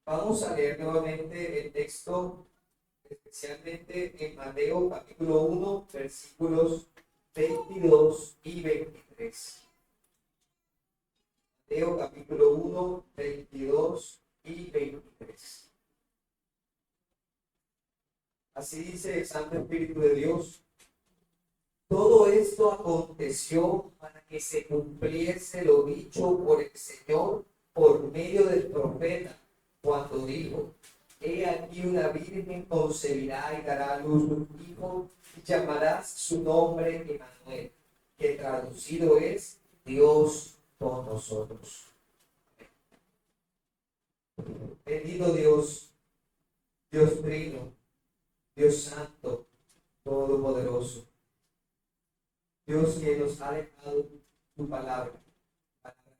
Vamos a leer nuevamente el texto, especialmente en Mateo capítulo 1, versículos 22 y 23. Mateo capítulo 1, 22 y 23. Así dice el Santo Espíritu de Dios. Todo esto aconteció para que se cumpliese lo dicho por el Señor por medio del profeta, cuando dijo: He aquí una virgen concebirá y dará a luz un hijo, y llamarás su nombre Emmanuel, que traducido es Dios con nosotros. Bendito Dios, Dios Trino, Dios Santo, Todopoderoso. Dios que nos ha dejado tu palabra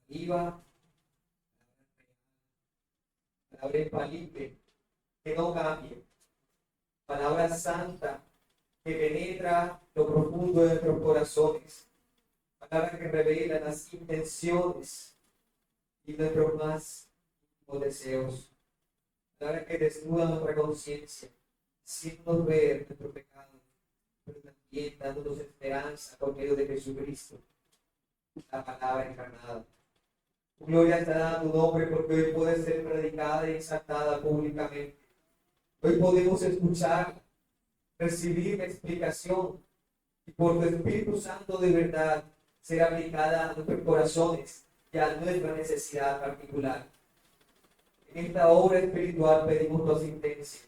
viva, palabra infalible, que no cambie, palabra santa, que penetra lo profundo de nuestros corazones, palabra que revela las intenciones y nuestros más íntimos deseos, palabra que desnuda nuestra conciencia, haciéndonos ver nuestro pecado, pero también dándonos esperanza por medio de Jesucristo, la palabra encarnada. Gloria te da tu nombre, porque hoy puede ser predicada y exaltada públicamente. Hoy podemos escuchar, recibir explicación y por tu Espíritu Santo de verdad ser aplicada a nuestros corazones y a nuestra necesidad particular. En esta obra espiritual pedimos tu asistencia.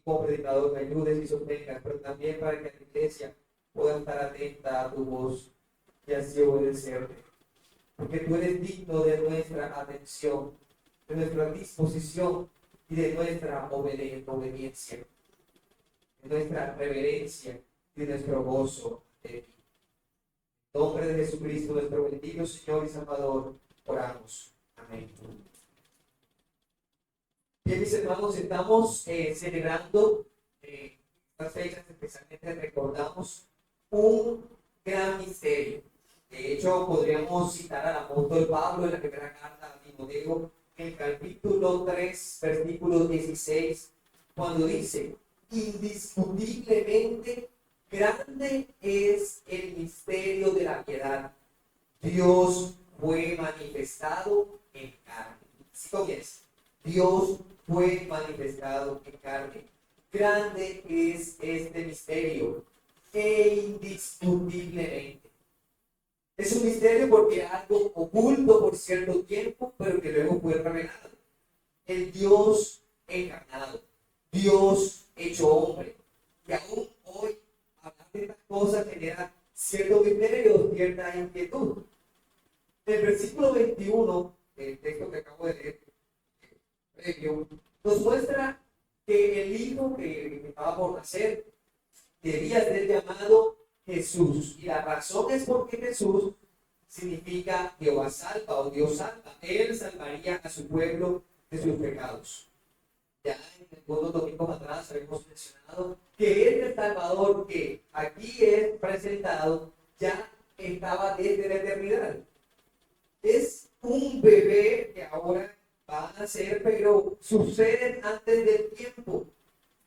Como predicador me ayudes y sostengas, pero también para que la iglesia pueda estar atenta a tu voz y así obedecerte. Porque tú eres digno de nuestra atención, de nuestra disposición y de nuestra obediencia, de nuestra reverencia y de nuestro gozo de ti. En nombre de Jesucristo, nuestro bendito Señor y Salvador, oramos. Amén. Bien, mis hermanos, estamos celebrando estas fechas, especialmente recordamos un gran misterio. De hecho, podríamos citar al apóstol Pablo en la primera carta a Timoteo, en el capítulo 3, versículo 16, cuando dice: indiscutiblemente grande es el misterio de la piedad. Dios fue manifestado en carne. Así comienza. Dios fue manifestado en carne. Grande es este misterio, e indiscutiblemente. Es un misterio porque era algo oculto por cierto tiempo, pero que luego fue revelado. El Dios encarnado, Dios hecho hombre. Y aún hoy, hablar de estas cosas genera cierto misterio, cierta inquietud. El versículo 21 del texto que acabo de leer, nos muestra que el hijo que estaba por nacer debía ser llamado Jesús. Y la razón es porque Jesús significa Jehová salva o Dios salva. Él salvaría a su pueblo de sus pecados. Ya en algunos domingos atrás habíamos mencionado que este Salvador que aquí es presentado ya estaba desde la eternidad. Es un bebé que ahora va a nacer, pero sucede antes del tiempo.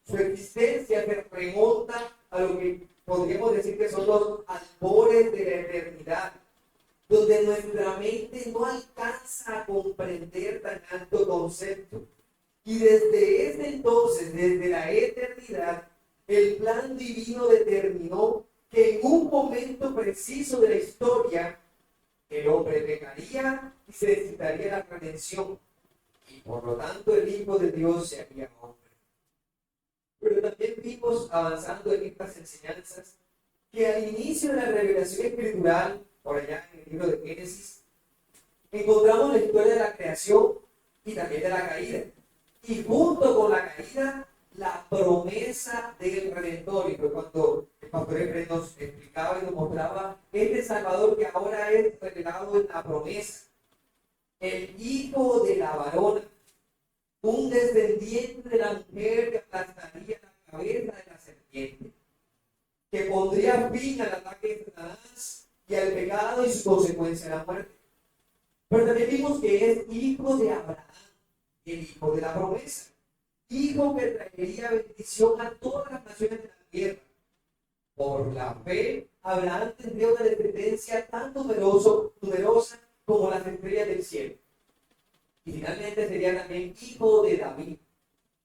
Su existencia se remonta a lo que podríamos decir que son los albores de la eternidad, donde nuestra mente no alcanza a comprender tan alto concepto. Y desde ese entonces, desde la eternidad, el plan divino determinó que en un momento preciso de la historia, el hombre pecaría y se necesitaría la redención. Y por lo tanto el Hijo de Dios se haría hombre. Pero también vimos, avanzando en estas enseñanzas, que al inicio de la revelación escritural, por allá en el libro de Génesis, encontramos la historia de la creación y también de la caída. Y junto con la caída, la promesa del Redentor. Y fue cuando el pastor Efraín nos explicaba y nos mostraba este Salvador que ahora es revelado en la promesa. El hijo de la varona, un descendiente de la mujer que aplastaría la cabeza de la serpiente, que pondría fin al ataque de Satanás y al pecado y su consecuencia, la muerte. Pero también vimos que es hijo de Abraham, el hijo de la promesa, hijo que traería bendición a todas las naciones de la tierra. Por la fe, Abraham tendría una descendencia tan numerosa como las estrellas del cielo. Y finalmente sería también hijo de David,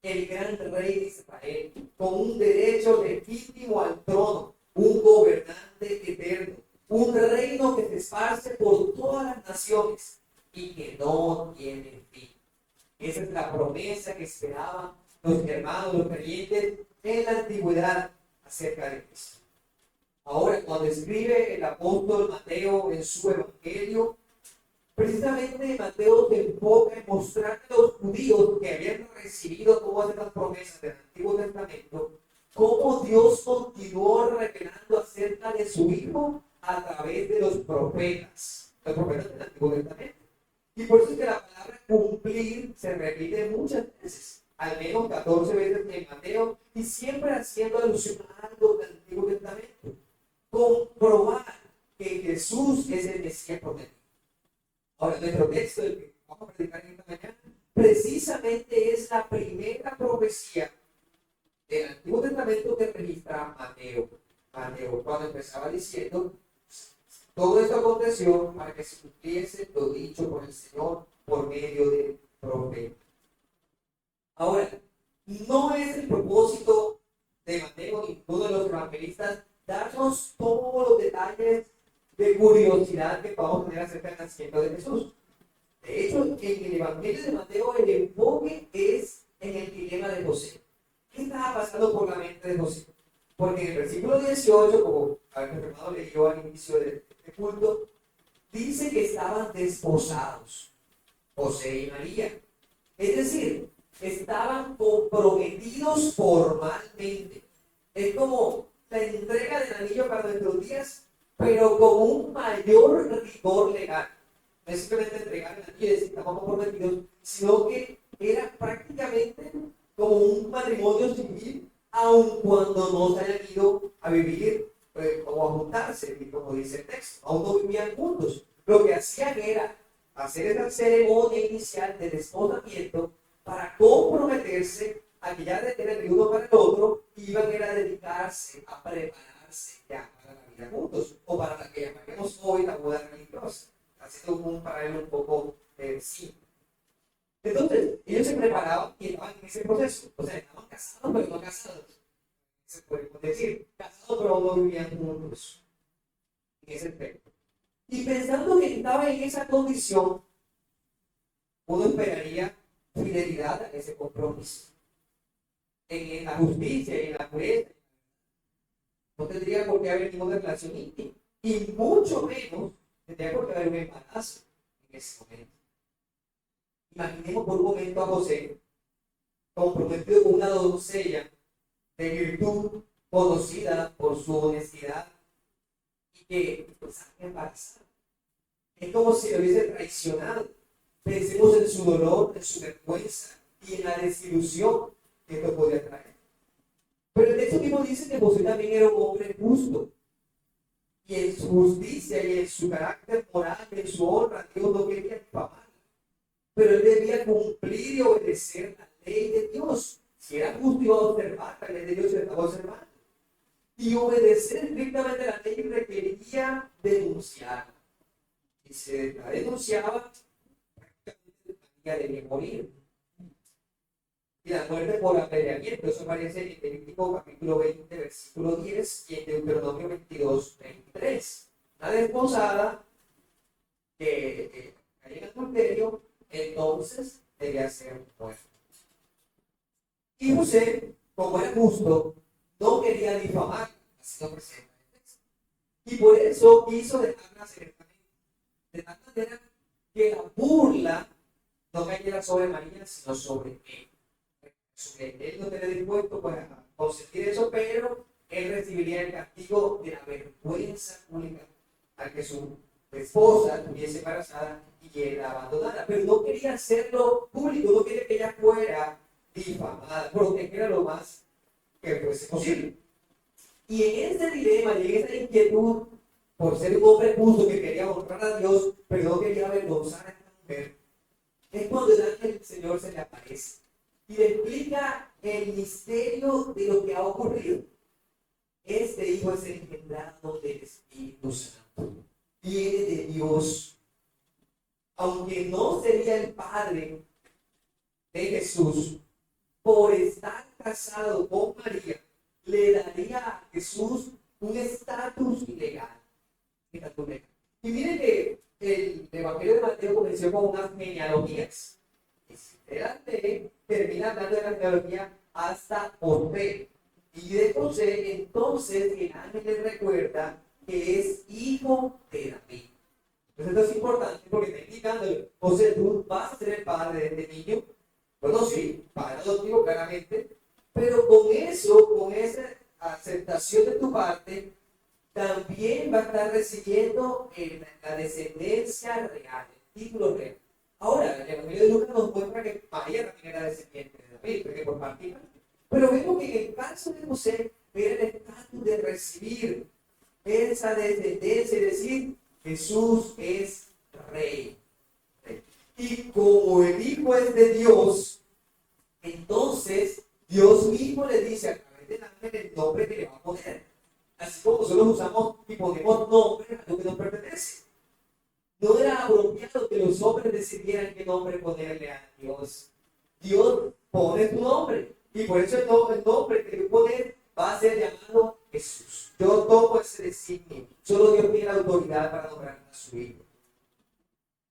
el gran rey de Israel, con un derecho legítimo al trono, un gobernante eterno, un reino que se esparce por todas las naciones y que no tiene fin. Esa es la promesa que esperaban los hermanos, los creyentes en la antigüedad acerca de Cristo. Ahora, cuando escribe el apóstol Mateo en su evangelio, precisamente Mateo se enfoca en mostrar a los judíos que habían recibido todas estas promesas del Antiguo Testamento, cómo Dios continuó revelando acerca de su Hijo a través de los profetas del Antiguo Testamento. Y por eso es que la palabra cumplir se repite muchas veces, al menos 14 veces en Mateo, y siempre haciendo alusión a algo del Antiguo Testamento. Comprobar que Jesús es el Mesías prometido. Ahora, nuestro texto, el que vamos a predicar en esta mañana, precisamente es la primera profecía del Antiguo Testamento que registra Mateo. Mateo, cuando empezaba diciendo, todo esto aconteció para que se cumpliese lo dicho por el Señor por medio del profeta. Ahora, no es el propósito de Mateo ni ninguno de los evangelistas darnos todos los detalles de curiosidad que podamos tener acerca del nacimiento de Jesús. De hecho, en el Evangelio de Mateo el enfoque es en el dilema de José. ¿Qué estaba pasando por la mente de José? Porque en el versículo 18, como el hermano leyó al inicio de este culto, dice que estaban desposados, José y María. Es decir, estaban comprometidos formalmente. Es como la entrega del anillo para nuestros días, pero con un mayor rigor legal. No es simplemente entregar el anillo y decir estamos comprometidos, sino que era prácticamente como un matrimonio civil, aun cuando no se hayan ido a vivir o a juntarse, como dice el texto. Aún no vivían juntos. Lo que hacían era hacer esa ceremonia inicial de desposamiento para comprometerse a que ya eran el uno para el otro, iban a dedicarse a prepararse ya para la vida juntos, o para la que llamaremos hoy la boda religiosa, haciendo un paralelo un poco simple. Entonces, ellos se preparaban y estaban en ese proceso, o sea, estaban casados pero no casados, se puede decir, casados pero no vivían juntos, en ese aspecto. Y pensando que estaba en esa condición, uno esperaría fidelidad a ese compromiso. En la justicia y en la pureza, no tendría por qué haber ninguna relación íntima, y mucho menos tendría por qué haber un embarazo en ese momento. Imaginemos por un momento a José comprometido con una doncella de virtud conocida por su honestidad y que salga embarazada. Es como si lo hubiese traicionado. Pensemos en su dolor, en su vergüenza y en la desilusión que esto podría traer. Pero el texto mismo dice que José también era un hombre justo. Y en su justicia y en su carácter moral y en su honra, Dios no quería difamarlo. Pero él debía cumplir y obedecer la ley de Dios. Si era justo, iba a observar la ley de Dios, se estaba observando. Y obedecer estrictamente la ley requería denunciar. Y si la denunciaba, prácticamente debía morir. Y la muerte por apedreamiento, eso aparece en Levítico capítulo 20, versículo 10 y en Deuteronomio 22, 23. La desposada que caía en adulterio, entonces debía ser muerta. Y José, como era justo, no quería difamar, así lo presenta el texto. Y por eso quiso dejarla secretamente, de tal manera que la burla no cayera sobre María, sino sobre él. Él no tenía dispuesto para consentir eso, pero él recibiría el castigo de la vergüenza pública al que su esposa estuviese embarazada y él la abandonara. Pero no quería hacerlo público, no quería que ella fuera difamada, protegerla lo más que fuese posible. Y en ese dilema y en esa inquietud, por ser un hombre justo que quería honrar a Dios, pero no quería avergonzar a esta mujer, es cuando el ángel del Señor se le aparece y le explica el misterio de lo que ha ocurrido. Este hijo es engendrado del Espíritu Santo, viene de Dios. Aunque no sería el padre de Jesús, por estar casado con María, le daría a Jesús un estatus legal. Y miren que el Evangelio de Mateo comenzó con unas genealogías. Y si ustedes leen, termina hablando de la genealogía hasta José. Y de José, entonces, el ángel le recuerda que es hijo de David. Entonces, esto es importante porque está indicando, José, tú vas a ser el padre de este niño. Bueno, sí, padre adoptivo, claramente. Pero con eso, con esa aceptación de tu parte, también va a estar recibiendo la descendencia real, el título real. Ahora, el Evangelio de Lucas nos muestra que María también era descendiente de David, porque por parte y parte. Pero vemos que en el caso de José, era el estatus de recibir esa descendencia, es decir, Jesús es rey. Y como el Hijo es de Dios, entonces Dios mismo le dice a través del ángel el nombre que le va a poner. Así como nosotros usamos y ponemos nombre a lo que nos pertenece. No era apropiado que los hombres decidieran qué nombre ponerle a Dios. Dios pone tu nombre. Y por eso el nombre que tú pones va a ser llamado Jesús. Yo tomo ese designio. Solo Dios tiene la autoridad para nombrar a su hijo.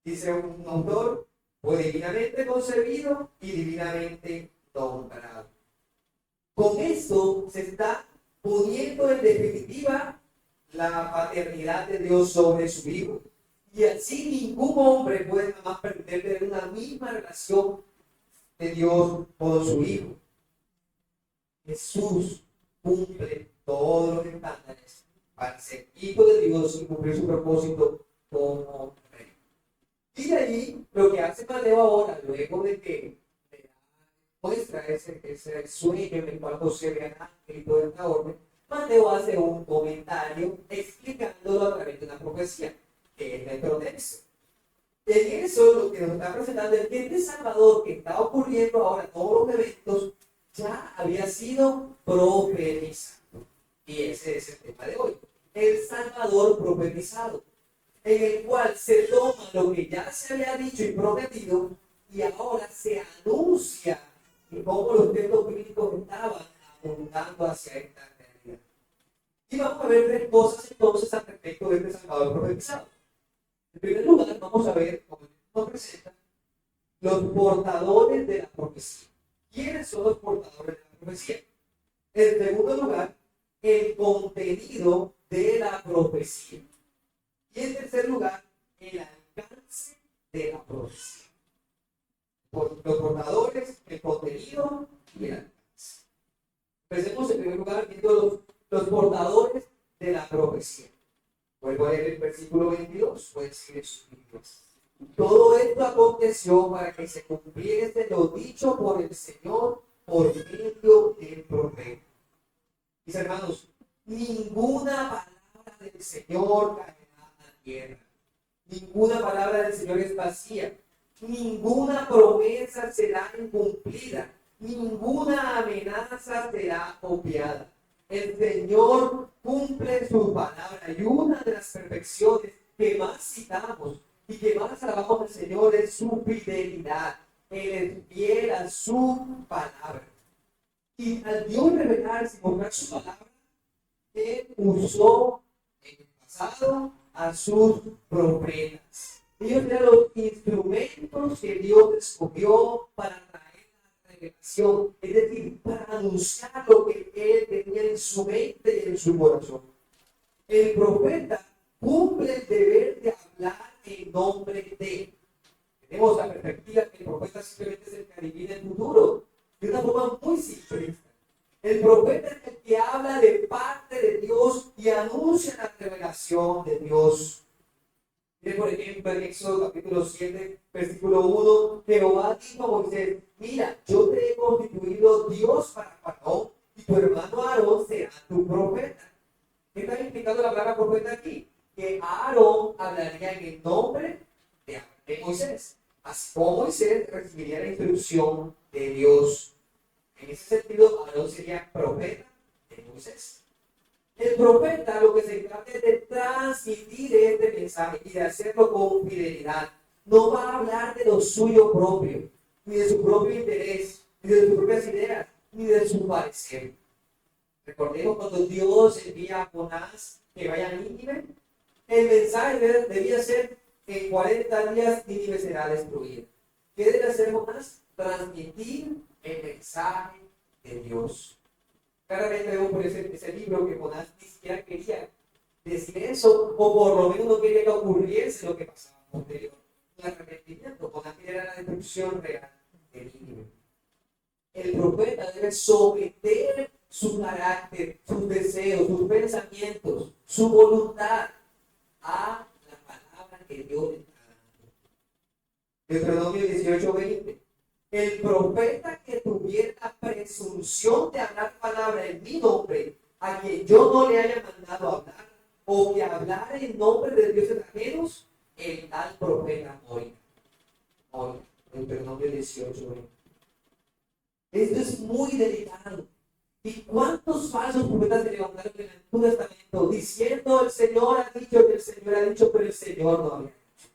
Dice un autor, fue divinamente concebido y divinamente nombrado. Con esto se está poniendo en definitiva la paternidad de Dios sobre su hijo. Y así ningún hombre puede jamás pretender tener una misma relación de Dios con su hijo. Jesús cumple todos los estándares para ser hijo de Dios y cumplir su propósito como rey. Y de ahí lo que hace Mateo ahora, luego de que muestra ese sueño en el cual José ve al ángel y toda esta orden, Mateo hace un comentario explicándolo a través de una profecía, que es nuestro texto. En eso lo que nos está presentando es que este Salvador que está ocurriendo ahora, todos los eventos, ya había sido profetizado. Y ese es el tema de hoy. El Salvador profetizado, en el cual se toma lo que ya se había dicho y prometido y ahora se anuncia cómo los textos bíblicos estaban apuntando hacia esta realidad. Y vamos a ver tres cosas entonces al respecto de este Salvador profetizado. En primer lugar, vamos a ver, como nos presenta, los portadores de la profecía. ¿Quiénes son los portadores de la profecía? En segundo lugar, el contenido de la profecía. Y en tercer lugar, el alcance de la profecía. Los portadores, el contenido y el alcance. Empecemos en primer lugar viendo los portadores de la profecía. Vuelvo a leer el versículo 22, pueden seguir sus libros. Todo esto aconteció para que se cumpliese lo dicho por el Señor por medio del profeta. Mis hermanos, ninguna palabra del Señor caerá a la tierra. Ninguna palabra del Señor es vacía. Ninguna promesa será incumplida. Ninguna amenaza será obviada. El Señor cumple su palabra y una de las perfecciones que más citamos y que más alabamos al Señor es su fidelidad. Él es fiel a su palabra. Y al Dios revelarse y mostrar su palabra, Él usó en el pasado a sus profetas. Ellos eran los instrumentos que Dios escogió para traer la revelación, es decir, para anunciar lo que Él tenía en su mente y en su corazón. El profeta cumple el deber de hablar en nombre de Él. Tenemos la perspectiva que el profeta simplemente es el que adivina el futuro, de una forma muy simplista. El profeta es el que habla de parte de Dios y anuncia la revelación de Dios. Miren, por ejemplo, en Éxodo capítulo 7, versículo 1, Jehová dijo a Moisés: mira, yo te he constituido Dios para Faraón y tu hermano Aarón será tu profeta. ¿Qué está implicando la palabra profeta aquí? Que Aarón hablaría en el nombre de Moisés. así como Moisés recibiría la instrucción de Dios. En ese sentido, Aarón sería profeta de Moisés. El profeta lo que se encarga es de transmitir este mensaje y de hacerlo con fidelidad. No va a hablar de lo suyo propio, ni de su propio interés, ni de sus propias ideas, ni de su parecer. Recordemos cuando Dios envía a Jonás que vaya a Nínive, el mensaje debía ser que en 40 días Nínive será destruida. ¿Qué debe hacer Jonás? Transmitir el mensaje de Dios. Claramente vemos por ese libro que Jonás ni siquiera quería decir eso, o por lo menos no quería que ocurriese lo que pasaba posterior. Un arrepentimiento. Jonás quería la destrucción real de Nínive. El profeta debe someter su carácter, sus deseos, sus pensamientos, su voluntad a la palabra que Dios le está dando. Deuteronomio 18:20. El profeta que tuviera la presunción de hablar palabra en mi nombre, a quien yo no le haya mandado hablar, o que hablar en nombre de dioses ajenos, el tal profeta morirá. Deuteronomio 18:20. Esto es muy delicado. ¿Y cuántos falsos profetas se levantaron en el Antiguo Testamento diciendo el Señor ha dicho que el Señor ha dicho, pero el Señor no había dicho?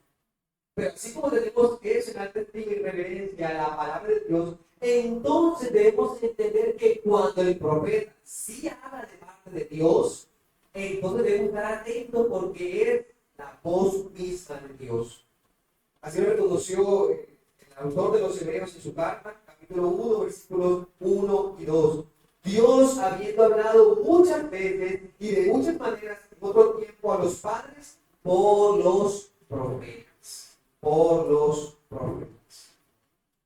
Pero así como tenemos eso en alta estima y reverencia a la palabra de Dios, entonces debemos entender que cuando el profeta sí habla de parte de Dios, entonces debemos estar atentos porque es la voz misma de Dios. Así lo reconoció el autor de los Hebreos en su carta, capítulo 1, versículos 1 y 2. Dios, habiendo hablado muchas veces y de muchas maneras en otro tiempo a los padres, por los profetas. Por los profetas.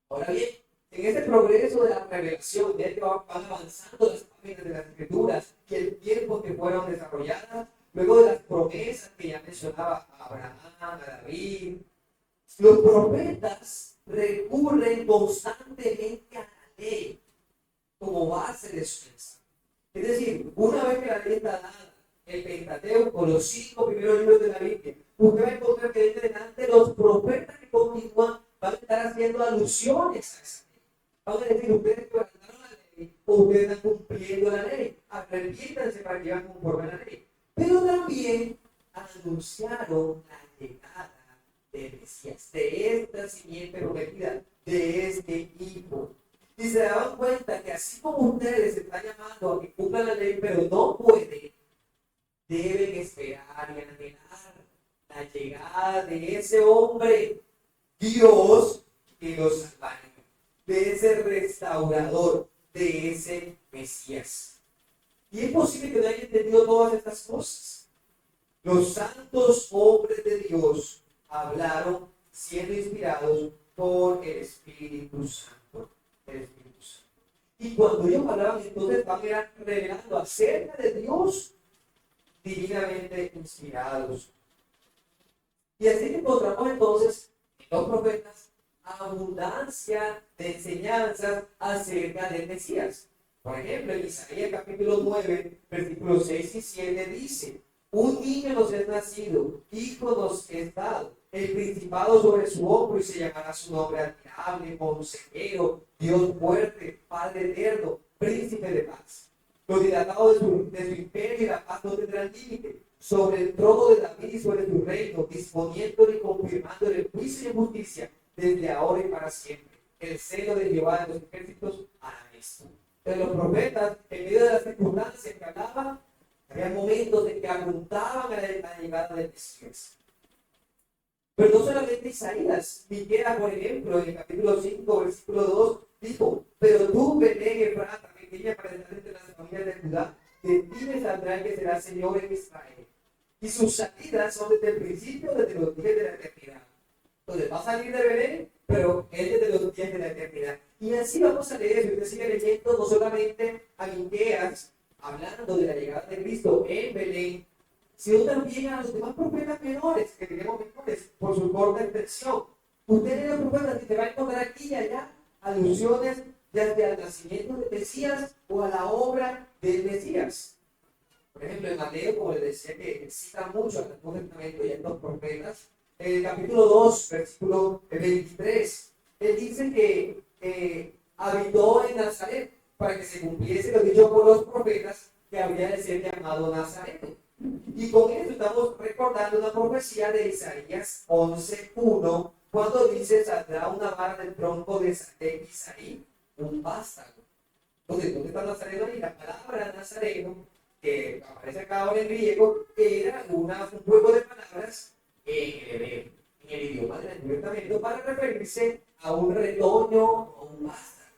Ahora bien, en este progreso de la revelación, ya que van avanzando las páginas de las Escrituras y el tiempo que fueron desarrolladas, luego de las promesas que ya mencionaba a Abraham, a David, los profetas recurren constantemente a la ley como base de su mensaje. Es decir, una vez que la ley está dada, el Pentateuco, los 5 primeros libros de la Biblia, usted va a encontrar que desde delante los profetas que continúan van a estar haciendo alusiones a esa ley. Van a decir, ustedes quebrantaron la ley o ustedes están cumpliendo la ley. Arrepiéntanse para que vayan conforme a la ley. Pero también anunciaron la llegada del Mesías, de esta simiente prometida, de este hijo. Y se daban cuenta que así como ustedes están llamando a que cumplan la ley, pero no pueden, deben esperar y anhelar la llegada de ese hombre, Dios, que los salvará, de ese restaurador, de ese Mesías. Y es posible que no hayan entendido todas estas cosas. Los santos hombres de Dios hablaron siendo inspirados por el Espíritu Santo. Y cuando ellos hablaban, entonces estaban revelando acerca de Dios divinamente inspirados. Y así que encontramos entonces en los profetas abundancia de enseñanzas acerca del Mesías. Por ejemplo, en Isaías capítulo 9, versículos 6 y 7 dice: un niño nos es nacido, hijo nos es dado, el principado sobre su hombro, y se llamará su nombre admirable, consejero, Dios fuerte, Padre eterno, príncipe de paz. Lo dilatado de su imperio y la paz no tendrán límite. Sobre el trono de David y sobre su reino, disponiéndole y confirmando el juicio y justicia desde ahora y para siempre. El celo de Jehová de los ejércitos hará esto. De los profetas, en medio de las circunstancias que hablaban, había momentos en que apuntaban a la llegada del Mesías. Pero no solamente Isaías, Miqueas, por ejemplo, en el capítulo 5, versículo 2, dijo: pero tú, Belén Efrata, pequeña para estar entre las familias de Judá, de ti me saldrá el que será Señor en Israel. Y sus salidas son desde el principio, desde los días de la eternidad. Entonces va a salir de Belén, pero es desde los días de la eternidad. Y así vamos a leer, si usted sigue leyendo, no solamente a Miqueas, hablando de la llegada de Cristo en Belén, sino también a los demás profetas menores, que tenemos menores, por su corta extensión. Usted lee los profetas y se va a encontrar aquí y allá alusiones desde al nacimiento del Mesías o a la obra del Mesías. Por ejemplo, en Mateo, como les decía, que cita mucho al Antiguo Testamento y a los profetas, en el capítulo 2, versículo 23. Él dice que habitó en Nazaret para que se cumpliese lo dicho por los profetas que había de ser llamado Nazareno. Y con esto estamos recordando una profecía de Isaías 11:1, cuando dice: saldrá una vara del tronco de Isaí, un vástago. Entonces, ¿dónde está Nazareno? Y la palabra Nazareno, que aparece acá ahora en griego, era un juego de palabras en el hebreo, en el idioma del Antiguo Testamento, para referirse a un retoño o un vástago.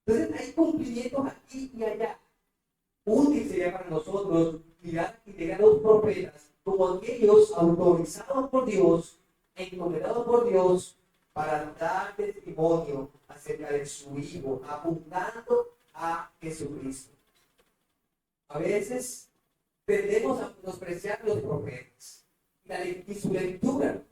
Entonces, hay cumplimientos aquí y allá. Útil sería para nosotros mirar y leer a los profetas como aquellos autorizados por Dios, encomendados por Dios, para dar testimonio acerca de su Hijo, apuntando a Jesucristo. A veces tendemos a menospreciar los profetas y su lectura.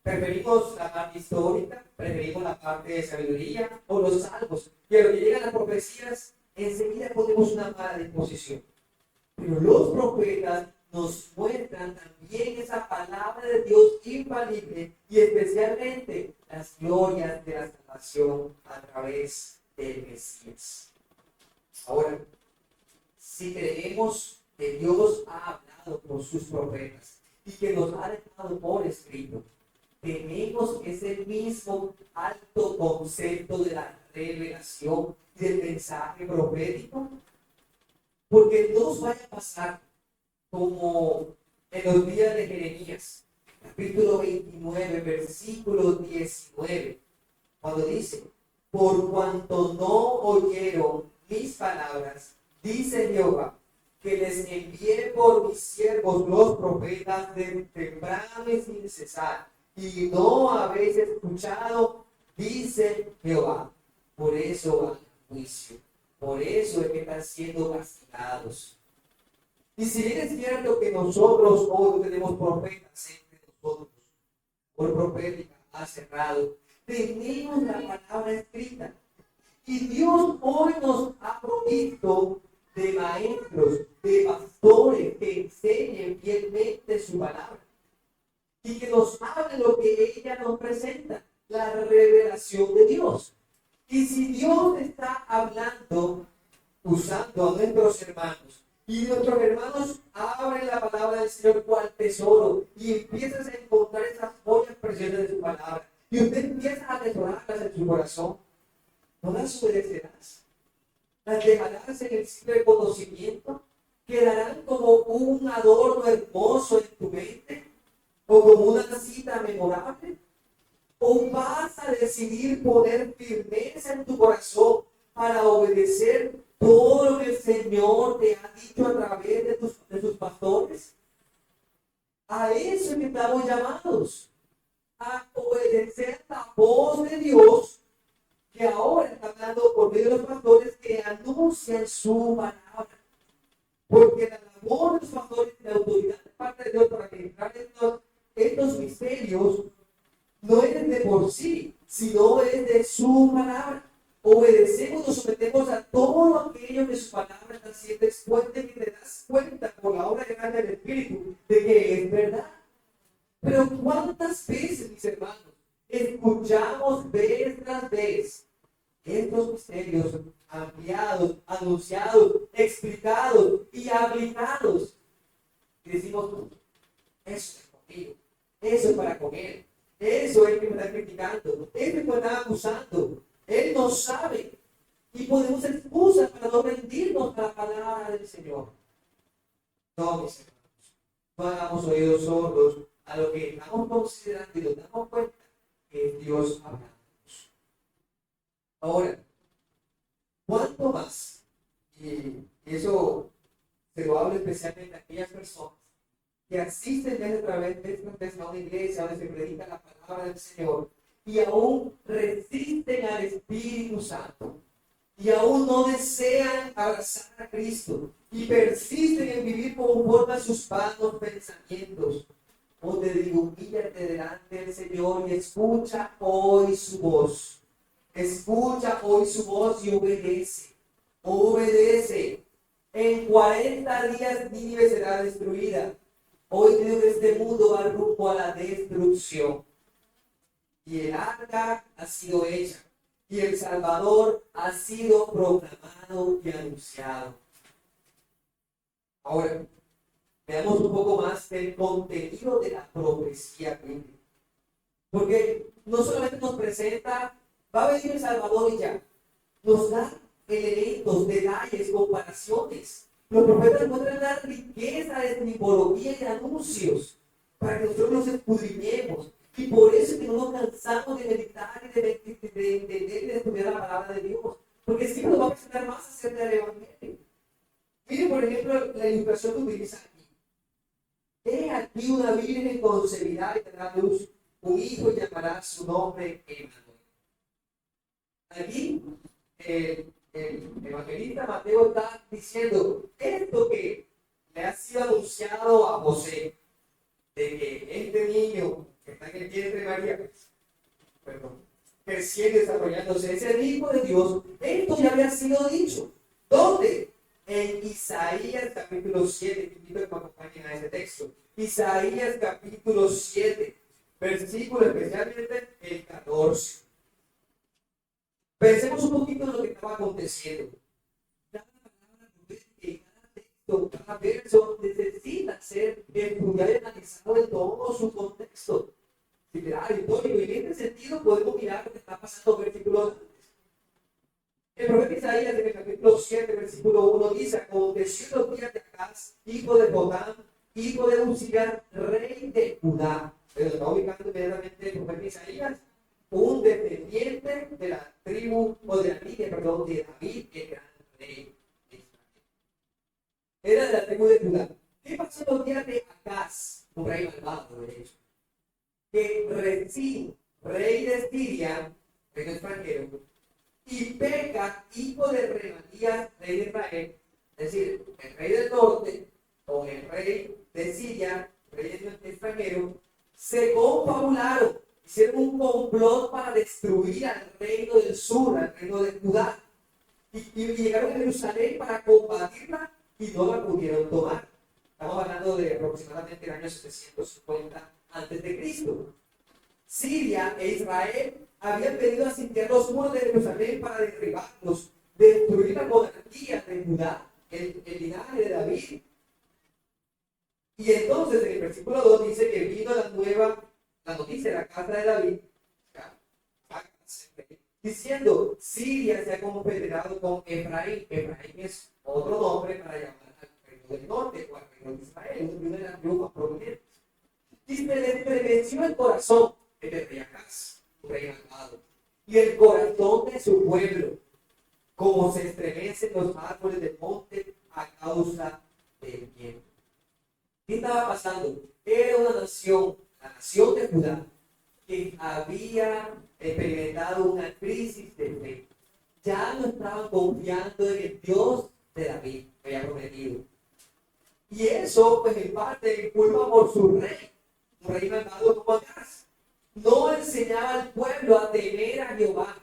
Preferimos la parte histórica, preferimos la parte de sabiduría o los salmos. Y a lo que llegan las profecías, enseguida ponemos una mala disposición. Pero los profetas nos muestran también esa palabra de Dios infalible y especialmente las glorias de la salvación a través del Mesías. Ahora, si creemos que Dios ha hablado por sus profetas y que nos ha dejado por escrito, tenemos ese mismo alto concepto de la revelación y del mensaje profético, porque no nos vaya a pasar como en los días de Jeremías, capítulo 29, versículo 19, cuando dice: por cuanto no oyeron mis palabras, dice Jehová, que les envié por mis siervos los profetas de temprano y sin cesar, y no habéis escuchado, dice Jehová. Por eso van a juicio, por eso es que están siendo castigados. Y si bien es cierto que nosotros hoy no tenemos profetas entre nosotros, por profética ha cerrado, tenemos la palabra escrita. Y Dios hoy nos ha provisto de maestros, de pastores que enseñen fielmente su palabra y que nos hablen lo que ella nos presenta, la revelación de Dios. Y si Dios está hablando, usando a nuestros hermanos, y nuestros hermanos abren la palabra del Señor cual tesoro y empiezan a encontrar esas joyas preciosas de su palabra, y usted empieza a atesorarlas en su corazón, ¿no las obedecerás? ¿Las dejarás en el simple conocimiento? ¿Quedarán como un adorno hermoso en tu mente? ¿O como una cita memorable? ¿O vas a decidir poner firmeza en tu corazón para obedecer todo lo que el Señor te ha dicho a través de sus pastores? A eso es que estamos llamados, a obedecer la voz de Dios, que ahora está hablando por medio de los pastores que anuncian su palabra. Porque la labor de los pastores y la autoridad de parte de Dios para ministrar estos misterios no es de por sí, sino es de su palabra. Obedecemos, nos sometemos a todo aquello que su palabra está haciendo expuesta, y te das cuenta por la obra grande del Espíritu de que es verdad. Pero ¿cuántas veces, mis hermanos, escuchamos vez tras vez estos misterios ampliados, anunciados, explicados y aplicados? Y decimos: eso es conmigo, eso es para comer, eso es que me está criticando, eso es que me está acusando, él no sabe. Y ponemos excusas para no rendirnos a la palabra del Señor. No, mis hermanos, no hagamos oídos sordos a lo que estamos considerando y nos damos cuenta que es Dios hablando. Ahora, ¿cuánto más? Y eso se lo hablo especialmente a aquellas personas que asisten desde a través de una iglesia donde se predica la palabra del Señor y aún resisten al Espíritu Santo y aún no desean abrazar a Cristo y persisten en vivir conforme a sus vanos pensamientos. O te digo, humíllate delante del Señor y escucha hoy su voz. Escucha hoy su voz y obedece. Obedece. En 40 días Nínive será destruida. Hoy creo que este mundo va rumbo a la destrucción. Y el arca ha sido hecha. Y el Salvador ha sido proclamado y anunciado. Ahora, veamos un poco más del contenido de la profecía bíblica. Porque no solamente nos presenta, va a venir el Salvador y ya. Nos da elementos, detalles, comparaciones. Los profetas muestran la riqueza de tipología y de anuncios para que nosotros nos escudriñemos. Y por eso es que no nos cansamos de meditar y de entender y de estudiar la palabra de Dios. Porque siempre nos va a presentar más acerca del Evangelio. Miren, por ejemplo, la ilustración que utiliza aquí. He aquí una virgen concebirá y tendrá luz. Un hijo y llamará su nombre Emmanuel. Aquí, el evangelista Mateo está diciendo esto que le ha sido anunciado a José, de que este niño que está en el vientre de María, creciendo y desarrollándose, es el Hijo de Dios. Esto ya había sido dicho. ¿Dónde? En Isaías capítulo 7. Invito a que me acompañen a ese texto. Isaías capítulo 7, versículo especialmente el 14. Pensemos un poquito en lo que estaba aconteciendo. Cada palabra profética, cada texto, cada verso necesita ser estudiado y analizado en todo su contexto literario, histórico, y en este sentido podemos mirar lo que está pasando versículos antes. El profeta Isaías en el capítulo 7, versículo 1 dice: aconteció en los días de Acaz, hijo de Jotam, hijo de Uzzias, rey de Judá. Pero está ubicando inmediatamente el profeta Isaías, un descendiente de la tribu, o de la línea, perdón, de David, el gran rey de Israel. Era de la tribu de Judá. ¿Qué pasó en los días de Acaz? Un rey malvado, de hecho. Que Rezín, rey de Siria, reino extranjero, y Peca, hijo de Remalías, rey de Israel, es decir, el rey del norte, o el rey de Siria, rey extranjero, se confabularon, hicieron un complot para destruir al reino del sur, al reino de Judá, y llegaron a Jerusalén para combatirla y no la pudieron tomar. Estamos hablando de aproximadamente el año 750 a.C. Siria e Israel habían venido a sitiar los muros de Jerusalén para derribarlos, destruir la monarquía de Judá, el linaje de David. Y entonces en el versículo 2 dice que vino la noticia de la casa de David, diciendo: Siria se ha confederado con Efraín. Efraín es otro nombre para llamar al reino del norte o al reino de Israel, una de las tribus más prominentes. Y se le estremeció el corazón de rey Acaz, un rey malvado, y el corazón de su pueblo, como se estremecen los árboles del monte a causa del viento. ¿Qué estaba pasando? Era una nación, la nación de Judá, que había experimentado una crisis de fe. Ya no estaban confiando en el Dios de David, que había prometido. Y eso, pues en parte, culpa por su rey, un rey malvado como Acaz. No enseñaba al pueblo a temer a Jehová,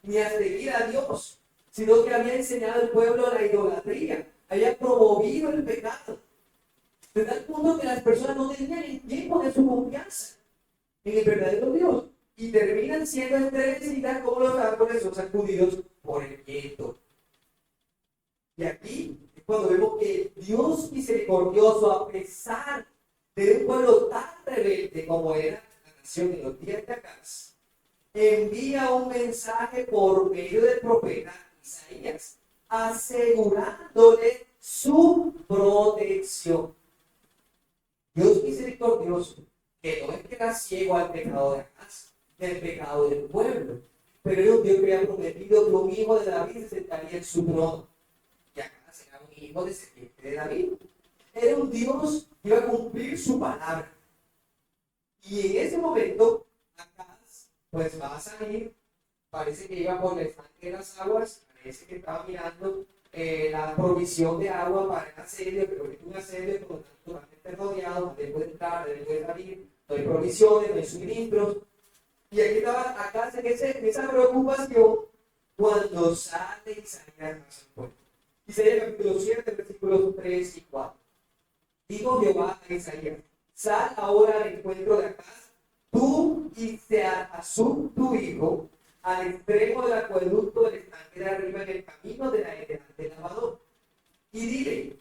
ni a seguir a Dios, sino que había enseñado al pueblo la idolatría, había promovido el pecado. De tal punto que las personas no tenían en quién poner su confianza en el verdadero Dios, y terminan siendo estremecidas como los árboles son sacudidos por el viento. Y aquí es cuando vemos que Dios misericordioso, a pesar de un pueblo tan rebelde como era la nación en los días de Acaz, envía un mensaje por medio del profeta Isaías, asegurándole su protección. Dios misericordioso, que no es que era ciego al pecado de Acaz, del pecado del pueblo, pero era un Dios que había prometido que un hijo de David se sentaría en su trono. Y Acaz era un hijo descendiente de David. Era un Dios que iba a cumplir su palabra. Y en ese momento, Acaz, pues va a salir, parece que iba por el estanque de las aguas, parece que estaba mirando la provisión de agua para el asedio, pero es un asedio por totalmente rodeado, donde puede entrar, donde puede salir, no hay provisiones, no hay suministros. Y aquí estaba Acaz en esa preocupación cuando sale Isaías a su pueblo. Isaías capítulo 7, versículos 3 y 4. Dijo Jehová a Isaías: sal ahora al encuentro de Acaz, tú y Sear-Hasub, tu hijo, al extremo del acueducto del estanque de arriba en el camino de la heredad del lavador. Y dile,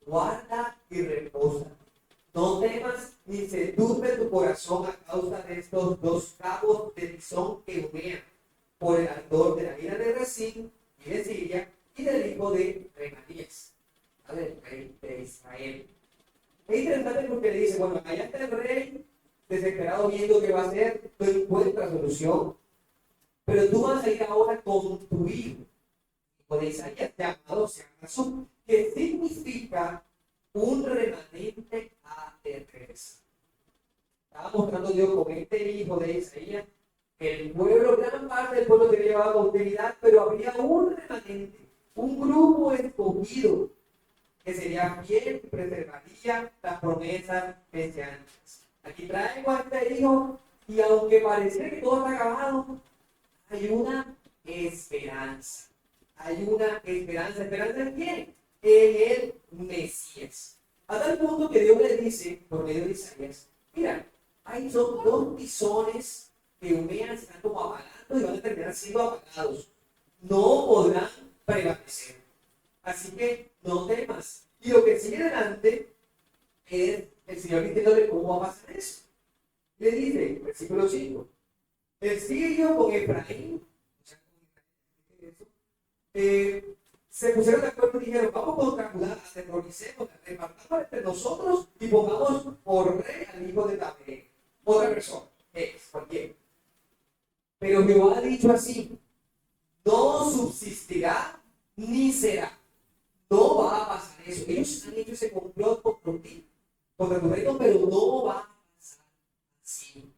guarda y reposa. No temas ni se turbe tu corazón a causa de estos dos cabos de tizón que humean por el ardor de la ira de Rezín y de Siria y del hijo de Remalías, del rey de Israel. Es interesante porque le dice, bueno, allá está el rey desesperado viendo qué va a hacer, no encuentra solución, pero tú vas a ir ahora con tu hijo de Isaías llamado Sear-Hasub, que significa un remanente a regresar. Estaba mostrando Dios con este hijo de Isaías que el pueblo, gran parte del pueblo se había llevado a cautividad, pero habría un remanente, un grupo escogido que sería fiel y preservaría las promesas mesiánicas. Aquí traigo a este hijo y aunque pareciera que todo está acabado, hay una esperanza. Hay una esperanza. ¿Esperanza en quién? En el Mesías. A tal punto que Dios le dice, por medio de Isaías, mira, hay son dos tizones que humean, se están como apagando y van a terminar siendo apagados. No podrán prevalecer. Así que no temas. Y lo que sigue adelante es el Señor diciéndole cómo va a pasar eso. Le dice, versículo 5, el sirio con Efraín, se pusieron de acuerdo y dijeron, vamos contra Judá, aterroricemos, repartamos entre nosotros y pongamos por rey al hijo de David. Otra persona, cualquiera. Pero Jehová ha dicho así, no subsistirá ni será. No va a pasar eso. Ellos han hecho ese complot contra tu reino, pero no va a pasar así.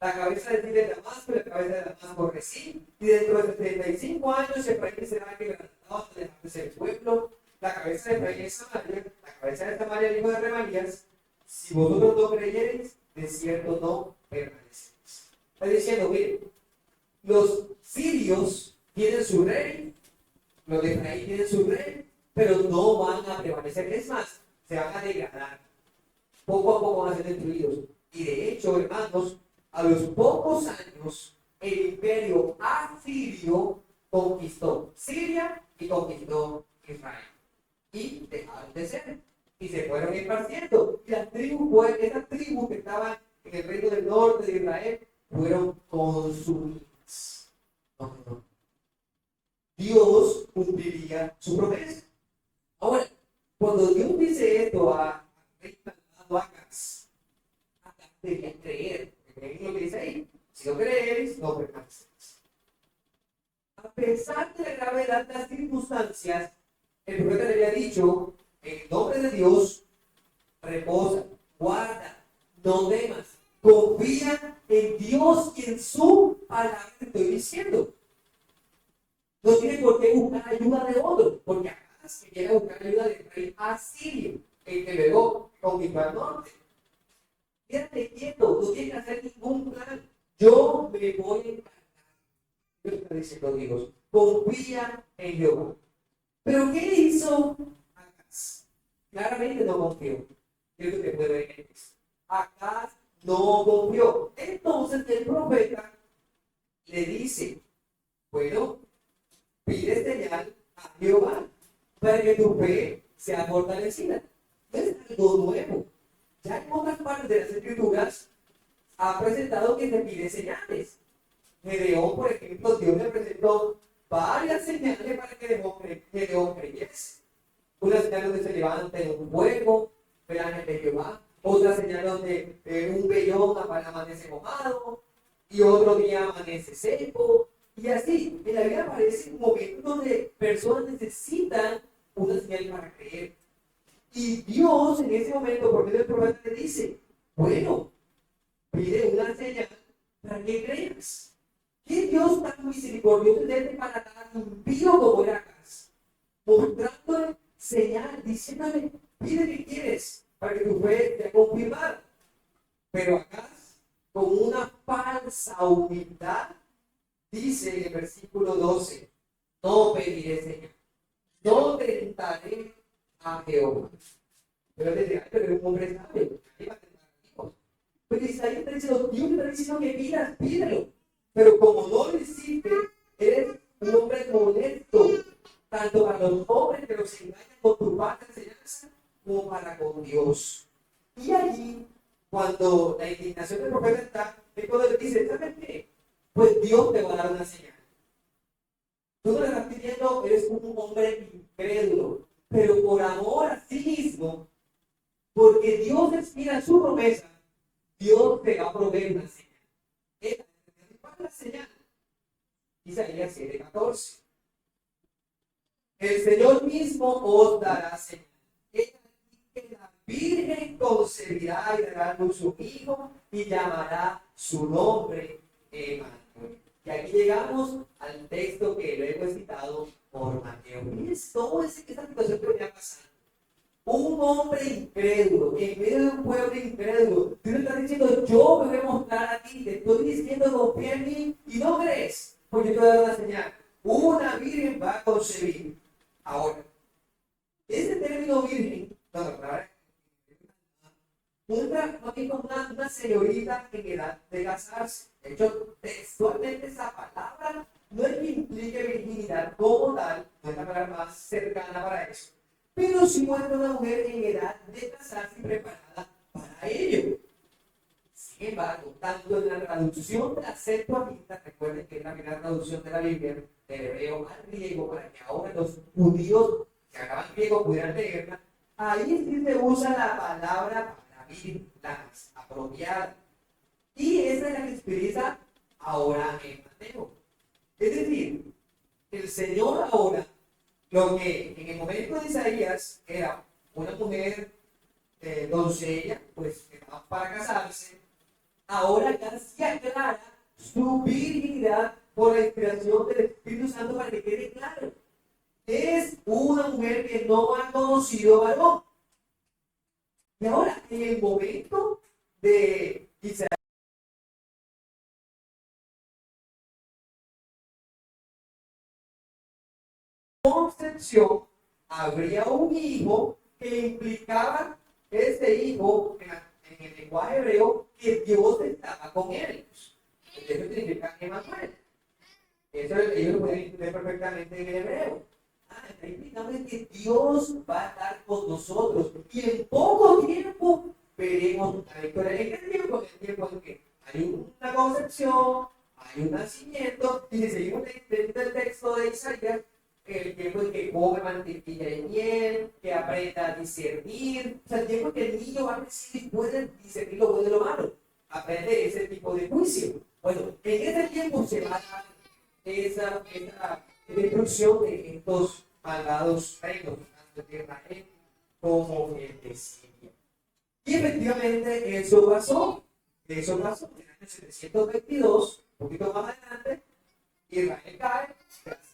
La cabeza de ti de Damasco y la cabeza de Damasco Rezín, y dentro de 75 años Efraín será quebrantado hasta dejar de ser el pueblo. La cabeza de Efraín es Samaria, la cabeza de Samaria el hijo de Remalías. Si vosotros no creyereis, de cierto no permaneceréis. Está diciendo, miren, los sirios tienen su rey, los de Efraín tienen su rey, pero no van a prevalecer. Es más, se van a degradar. Poco a poco van a ser destruidos. Y de hecho, hermanos, a los pocos años, el imperio asirio conquistó Siria y conquistó Israel. Y dejaron de ser. Y se fueron esparciendo. Y las tribus, esas tribus que estaban en el reino del norte de Israel, fueron consumidas. No. Dios cumpliría su promesa. Ahora, cuando Dios dice esto a Acaz, Acaz debía creer. ¿Ven lo que dice ahí? Si no creéis, no permaneceréis. A pesar de la gravedad de las circunstancias, el profeta le había dicho, en nombre de Dios, reposa, guarda, no temas, confía en Dios y en su palabra que estoy diciendo. No tiene por qué buscar ayuda de otro, porque acá se quiere buscar ayuda del rey asirio, el que luego conquistó al norte. Quédate quieto, no tienes que hacer ningún plan. Yo me voy a encargar. Dios está diciendo, Dios, confía en Jehová. Pero ¿qué hizo Acaz? Claramente no confió. Creo que te puede ver en esto. Acaz no confió. Entonces el profeta le dice, bueno, pide señal a Jehová para que tu fe sea fortalecida. Es algo nuevo. Ya en otras partes de las escrituras ha presentado que se pide señales. Gedeón, por ejemplo, Dios le presentó varias señales para que Gedeón creyese. Una señal donde se levanta en un fuego, el ángel de Jehová. Otra señal donde un vellón amanece mojado. Y otro día amanece seco. Y así, en la vida aparecen momentos donde personas necesitan una señal para creer. Y Dios en ese momento, por medio del profeta, le dice, bueno, pide una señal para que creas. ¿Qué Dios tan misericordioso es para tan impío como era Acaz? Mostrándole señal, diciéndole, pide que quieres para que tu fe sea confirmada. Pero Acaz, con una falsa humildad, dice en el versículo 12, no pediré señal, no tentaré a Jehová. Pero desde ahí, pero un hombre sabio, Pero Isaías está diciendo, Dios te está diciendo que pidas, pídelo. Pero como no lo hiciste, eres un hombre molesto, tanto para los hombres que los engañan con tu falsa enseñanza, como para con Dios. Y allí, cuando la indignación del profeta está, es cuando le dice, ¿sabes qué? Pues Dios te va a dar una señal. Tú no le estás pidiendo, eres un hombre incrédulo, pero por amor a sí mismo, porque Dios inspira su promesa, Dios te va a proveer una señal. ¿Cuál es la señal? Isaías 7:14. El Señor mismo os dará señal. Que la Virgen concebirá y dará a luz un hijo y llamará su nombre Emmanuel. Y aquí llegamos al texto que luego he citado por Mateo. Miren todo esa situación que venía pasando. Un hombre incrédulo, en medio de un pueblo incrédulo, Dios le está diciendo, yo me voy a mostrar a ti, te estoy diciendo, confía en mí, y no crees, porque yo te voy a dar una señal. Una virgen va a concebir. Ahora, ese término virgen, una señorita en edad de casarse. De hecho, textualmente esa palabra no es que implique virginidad como tal, no es la palabra más cercana para eso, pero sí muestra una mujer en edad de casarse y preparada para ello. Sin embargo, tanto en la traducción de la Septuaginta, recuerden que es la primera traducción de la Biblia, del hebreo al griego, para que ahora los judíos que hablaban griego pudieran leerla, ahí sí se usa la palabra para virgen, la más apropiada. Y esa es la que utiliza ahora en Mateo. Es decir, el Señor ahora, lo que en el momento de Isaías era una mujer doncella, pues que estaba para casarse, ahora ya se aclara su virginidad por la inspiración del Espíritu Santo para que quede claro. Es una mujer que no ha conocido varón. Y ahora, en el momento de Isaías, concepción, habría un hijo que implicaba este hijo en el lenguaje hebreo que Dios estaba con él. Eso significa Emmanuel. Eso ellos lo pueden entender perfectamente en el hebreo. Está implicando que Dios va a estar con nosotros y en poco tiempo veremos la victoria. ¿En qué tiempo? En el tiempo en que hay una concepción, hay un nacimiento, y si seguimos leyendo el texto de Isaías, el tiempo en que come mantequilla de miel, que aprenda a discernir, o sea, el tiempo en que el niño va a recibir y puede discernir lo bueno y lo malo, aprende ese tipo de juicio. Bueno, en ese tiempo se va a dar esa destrucción de estos malvados reinos, tanto de Israel como el de Siria. Y efectivamente eso pasó. En el año 722, un poquito más adelante, Israel cae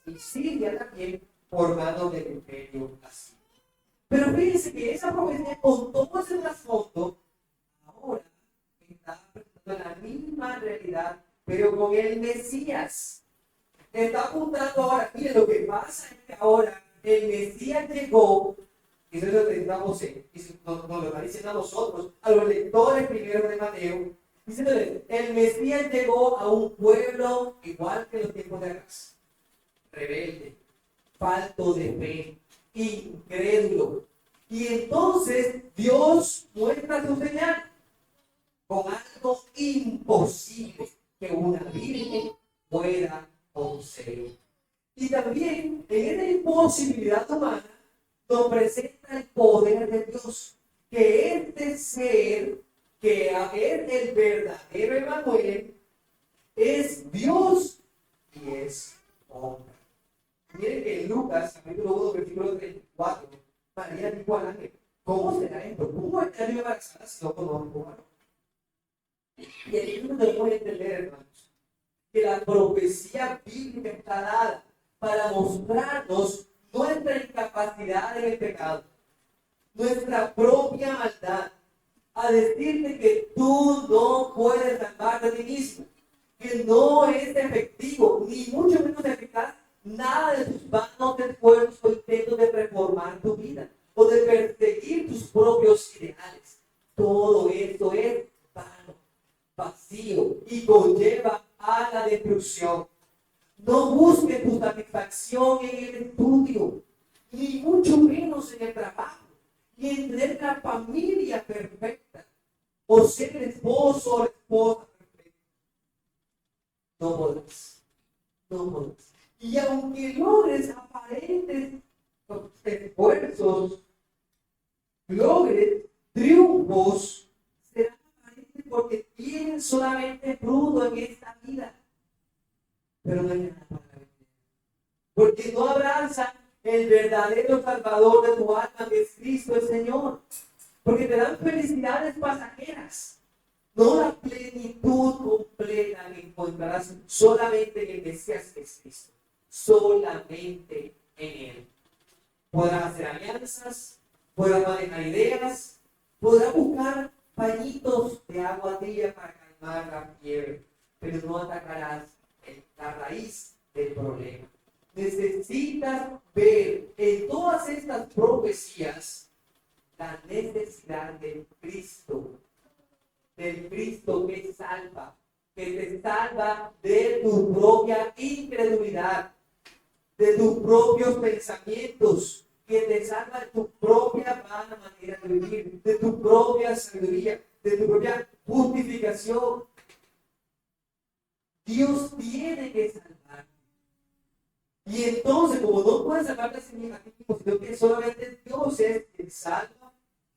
y Siria también por mano del imperio asirio. Pero fíjense que esa profecía con todo ese trasfondo ahora está presentando la misma realidad, pero con el Mesías. Está apuntando ahora, miren lo que pasa es que ahora el Mesías llegó, y eso es lo que estamos nos lo está diciendo a nosotros, a los lectores primero de Mateo, diciéndoles, el Mesías llegó a un pueblo igual que en los tiempos de atrás, rebelde, falto de fe, incrédulo. Y entonces Dios muestra su señal con algo imposible que una virgen pueda concebir. Y también en esta imposibilidad humana nos presenta el poder de Dios, que este ser, que es el verdadero Emmanuel, es Dios y es hombre. Miren que en Lucas, capítulo 1, versículo 34, María dijo al ángel, ¿cómo será esto? ¿Cómo estaré embarazada si no conozco a varón? Y aquí no debemos entender, hermanos, que la profecía bíblica está dada para mostrarnos nuestra incapacidad en el pecado, nuestra propia maldad, a decirte que tú no puedes salvarte de ti mismo, que no es efectivo, ni mucho menos eficaz, nada de tus vanos esfuerzos o intentos de reformar tu vida o de perseguir tus propios ideales. Todo esto es vano. vacío y conlleva a la destrucción. No busques tu satisfacción en el estudio, ni mucho menos en el trabajo, ni en tener la familia perfecta, o ser el esposo o la esposa perfecta. No podrás, no podrás. Y aunque logres aparentes esfuerzos, logres triunfos, serán aparentes porque tienen solamente fruto en esta vida. Pero no hay nada para la vida. Porque no abrazan el verdadero Salvador de tu alma, que es Cristo el Señor. Porque te dan felicidades pasajeras. No la plenitud completa que encontrarás solamente en el Mesías, que es Cristo. Solamente en Él. Podrás hacer alianzas, podrás manejar ideas, podrás buscar pañitos de agua tibia para calmar la fiebre, pero no atacarás la raíz del problema. Necesitas ver en todas estas profecías la necesidad del Cristo que salva, que te salva de tu propia incredulidad, de tus propios pensamientos, que te salva de tu propia vana manera de vivir, de tu propia sabiduría, de tu propia justificación. Dios tiene que salvarte. Y entonces, como no puedes salvarte a sí mismo, sino que solamente Dios es quien salva,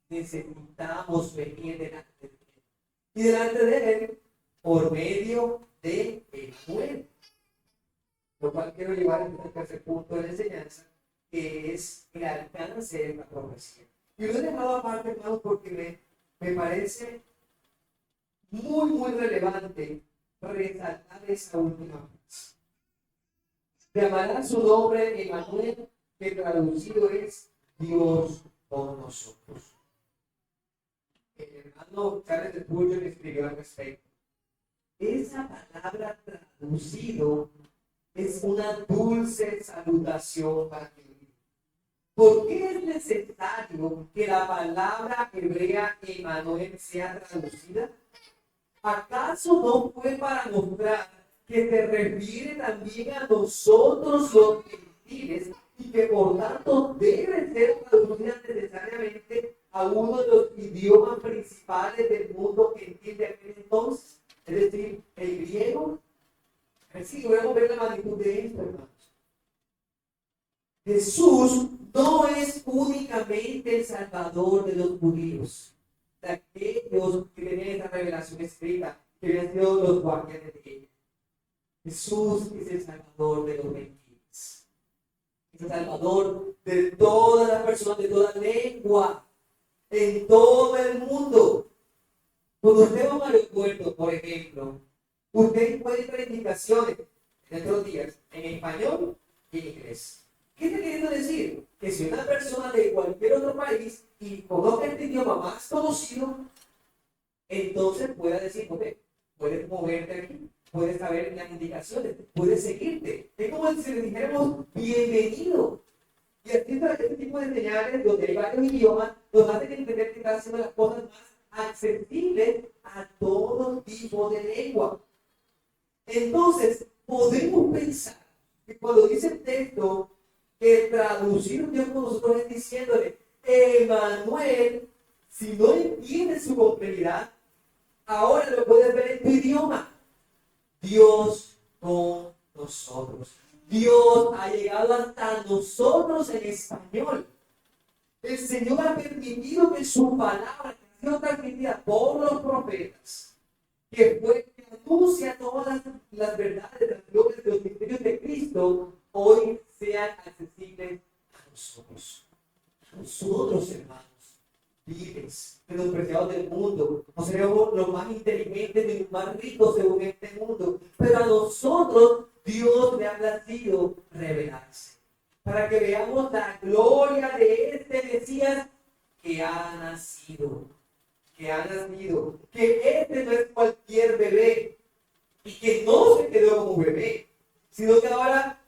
necesitamos venir delante de Él. Y delante de Él, por medio de Emanuel. Lo cual quiero llevar al tercer punto de la enseñanza, que es el alcance de la profecía. Y lo he dejado aparte, hermanos, porque me parece muy relevante resaltar esa última frase. Llamará su nombre Emanuel, que traducido es Dios con nosotros. El hermano Charles Spurgeon escribió al respecto. Esa palabra traducido es una dulce salutación para ti. ¿Por qué es necesario que la palabra hebrea Emanuel sea traducida? ¿Acaso no fue para mostrar que se refiere también a nosotros los gentiles y que por tanto debe ser traducida necesariamente a uno de los idiomas principales del mundo gentil de aquel entonces? Es decir, el griego. Así podemos ver la magnitud de esto, hermanos. Jesús no es únicamente el Salvador de los judíos, de aquellos que tenían esa revelación escrita, que habían sido los guardianes de ella. Jesús es el Salvador de los gentiles. Es el Salvador de todas las personas, de toda lengua, en todo el mundo. Cuando usted va a un aeropuerto, por ejemplo, usted encuentra indicaciones en estos días en español y en inglés. ¿Qué está queriendo decir? Que si una persona de cualquier otro país y conoce este idioma más conocido, entonces pueda decir, ok, puedes moverte aquí, puedes saber las indicaciones, puedes seguirte. Es como si le dijéramos bienvenido. Y así está este tipo de señales donde hay varios idiomas, nos hacen entender que están haciendo las cosas más accesibles a todo tipo de lengua. Entonces, podemos pensar que cuando dice el texto que traducir Dios con nosotros es diciéndole, Emanuel, si no entiendes su complejidad, ahora lo puedes ver en tu idioma. Dios con nosotros. Dios ha llegado hasta nosotros en español. El Señor ha permitido que su palabra, que ha sido transmitida por los profetas, que anuncia todas las verdades, las glorias de los misterios de Cristo, hoy sean accesibles a nosotros. A nosotros, hermanos, vives, menospreciados del mundo. No seremos los más inteligentes ni los más ricos según este mundo, pero a nosotros Dios le ha placido revelarse, para que veamos la gloria de este Mesías que ha nacido. Que este no es cualquier bebé y que no se quedó como bebé, sino que ahora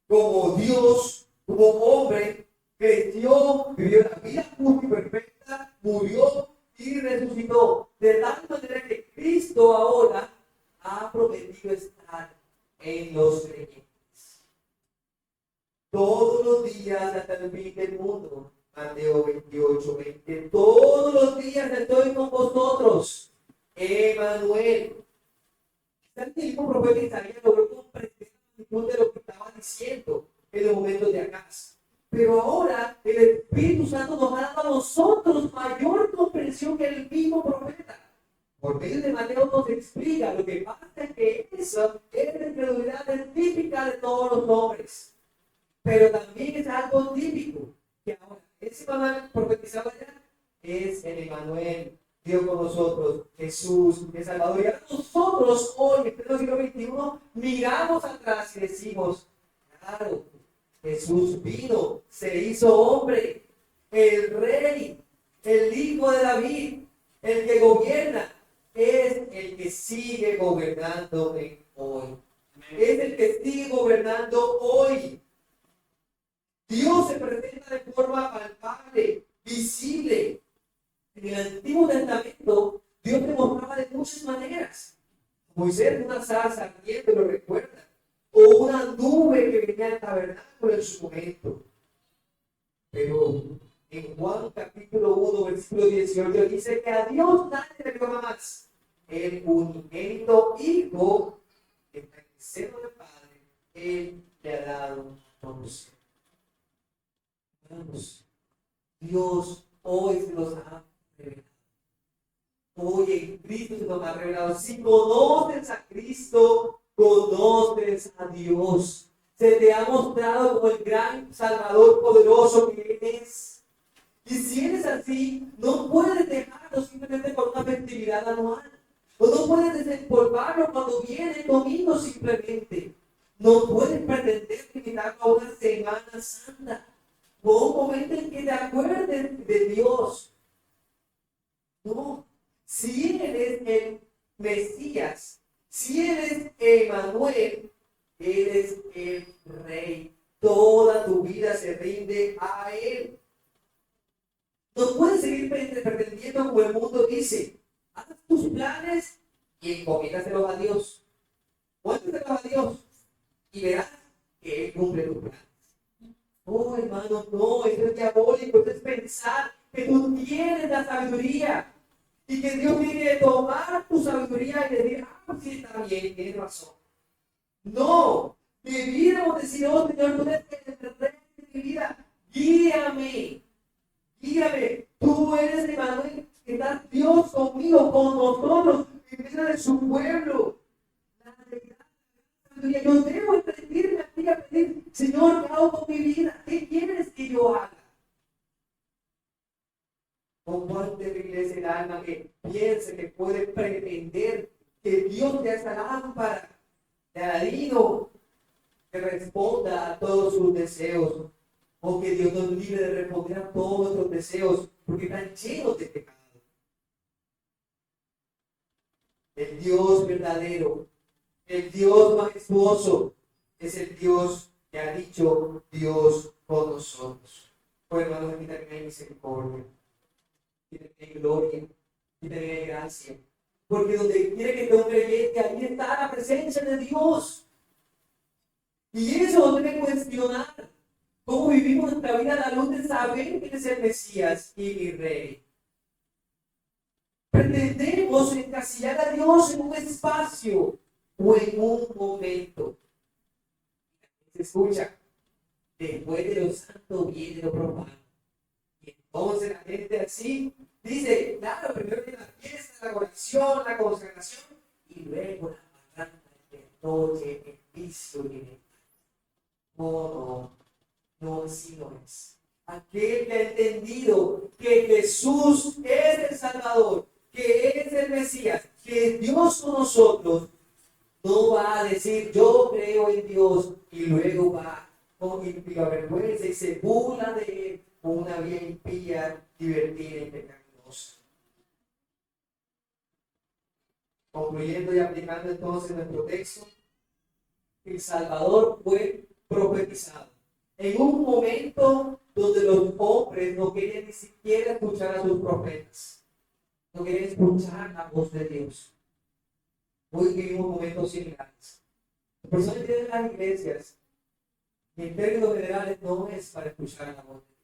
como Dios, como hombre, creció, vivió la vida justa y perfecta, murió y resucitó, de tal manera que Cristo Cristo ahora ha prometido estar en los creyentes. Todos los días hasta el fin del mundo. Mateo 28, 20. Todos los días estoy con vosotros. Emanuel. El mismo profeta Isaías logró comprender la magnitud de lo que estaba diciendo en los momentos de Acaz. Pero ahora el Espíritu Santo nos ha dado a nosotros mayor comprensión que el mismo profeta. Por medio de Mateo nos explica lo que pasa es que eso es la incredulidad típica de todos los hombres. Pero también es algo típico, que ahora ese Emanuel profetizado allá es el Emanuel, Dios con nosotros, Jesús, el Salvador. Y ahora nosotros hoy, en el siglo XXI, miramos atrás y decimos, claro, Jesús vino, se hizo hombre, el rey, el hijo de David, el que gobierna, es el que sigue gobernando hoy. Es el que sigue gobernando hoy. Dios se presenta de forma palpable, visible. En el Antiguo Testamento, Dios se mostraba de muchas maneras. Moisés, una zarza ardiente, lo recuerda. O una nube que venía al tabernáculo en su momento. Pero en Juan capítulo 1, versículo 18, dice que a Dios nadie le dio más. El unigénito Hijo que está en el seno del Padre, Él le ha dado a conocer. Dios hoy se nos ha revelado. Hoy en Cristo se nos ha revelado. Si conoces a Cristo, conoces a Dios. Se te ha mostrado como el gran Salvador poderoso que Él es. Y si eres así, no puedes dejarlo simplemente por una festividad anual. O no puedes desempolvarlo cuando viene el domingo simplemente. No puedes pretender limitarlo a una Semana Santa. O un momento en que te acuerdes de Dios. No. Si Él es el Mesías, si Él es Emanuel, Él es el Rey. Toda tu vida se rinde a Él. No puedes seguir pretendiendo como el mundo dice. Haz tus planes y encomiéndaselos a Dios. Cuéntaselos a Dios y verás que Él cumple tus planes. Oh, hermano, no, esto es diabólico. Esto es pensar que tú tienes la sabiduría y que Dios tiene que tomar tu sabiduría y decir, sí, está bien, tienes razón. No, debiéramos decir, oh Señor, tú eres el rey de mi vida, guíame, tú eres Emanuel, que estás Dios conmigo, con nosotros, en medio de su pueblo. Yo debo rendirme a ti a pedir, Señor, ¿qué hago con mi vida? ¿Qué quieres que yo haga? Oh, cuán terrible es el alma que piense que puede pretender que Dios te haga lámpara de Aladino, que responda a todos sus deseos, o que Dios nos libre de responder a todos nuestros deseos, porque están llenos de pecado. El Dios verdadero, el Dios majestuoso, es el Dios que ha dicho Dios con nosotros. Oh, hermanos, aquí también hay misericordia, aquí también hay gloria, aquí también hay gracia. Porque donde quiere que esté un creyente, ahí está la presencia de Dios. Y eso nos debe cuestionar cómo vivimos nuestra vida a la luz de saber que es el Mesías y mi Rey. Pretendemos encasillar a Dios en un espacio o en un momento. Se escucha, después de lo santo viene lo profano. Y entonces la gente así dice, claro, primero viene la fiesta, la oración, la consagración, y luego la parranda, el noche, el vicio y el no, así no es. Aquel que ha entendido que Jesús es el Salvador, que es el Mesías, que es Dios con nosotros, no va a decir yo creo en Dios y luego va y lo avergüenza y se burla de él con una vida impía, divertida y pecaminosa. Concluyendo y aplicando entonces nuestro texto, el Salvador fue profetizado en un momento donde los hombres no querían ni siquiera escuchar a sus profetas, no querían escuchar la voz de Dios. Hoy vivimos momentos similares. Las personas que tienen las iglesias, y en términos generales, no es para escuchar la voz de Dios.